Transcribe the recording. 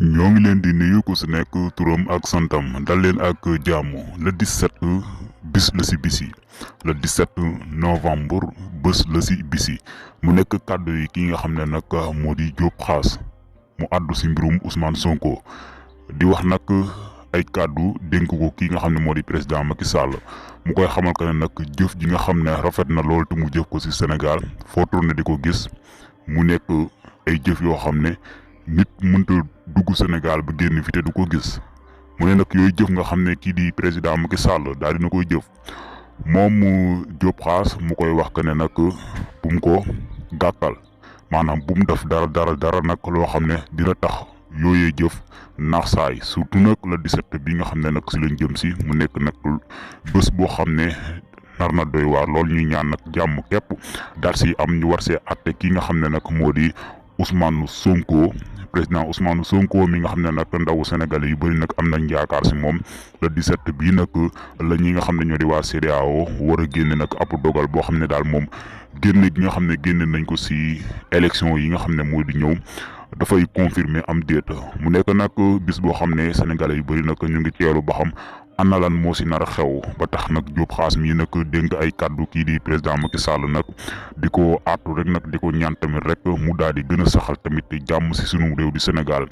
ñoo ngi leen di nuyu ku si nekk turam ak santam dal leen ak jàmm le 17 bis la si bis yi le 17 novembre bés la si bis yi mu nekk kàddu yi ki nga xam ne nag moo di Diop Khass mu àddu si mbirum Ousmane Sonko di wax nag ay kàddu dénk ko ki nga xam ne moo di président Macky Sall mu koy xamal que ne nag jëf ji nga xam ne rafet na lool te mu jëf ko si Sénégal foo tourné di ko gis mu nekk ay jëf yoo xam ne nit mënta dugg Sénégal ba génn fi te du ko gis mu ne nag yooyu jëf nga xam ne kii di président Macky Sall daal dina koy jëf moom mu Diop Khass mu koy wax que ne nag bu mu ko gàkkal maanaam bu mu def dara nag loo xam ne dina tax yooyee jëf naax saay surtout nag le 17 bi nga xam ne nag si lañ jëm si mu nekk nag bés boo xam ne nar na doy waar lool ñuy ñaan nag jàmm képp daal si am ñu war see atte ki nga xam ne nag moo di Ousmane Sonko président Ousmane Sonko mi nga xam ne nag ndawu Sénégalais yu bëri nag am nañ yaakaar si moom le 17 bii nag la ñi nga xam ne ñoo di waa CEDEAO war a génne nag ab dogal boo xam ne daal moom génne gi nga xam ne génne nañ ko si élection yi nga xam ne mooy di ñëw dafay confirmer am déet mu nekk nag bis boo xam ne Sénégalais yu bëri nag ñu ngi teelu ba xam ana lan moo si nar a xew ba tax nag Diop Khass mii nag dénk ay kàddu kii di président Macky Sall nag di ko aatu rek nag di ko ñaan tamit rek mu daal di gën a saxal tamit jàmm si sunu réew di Sénégal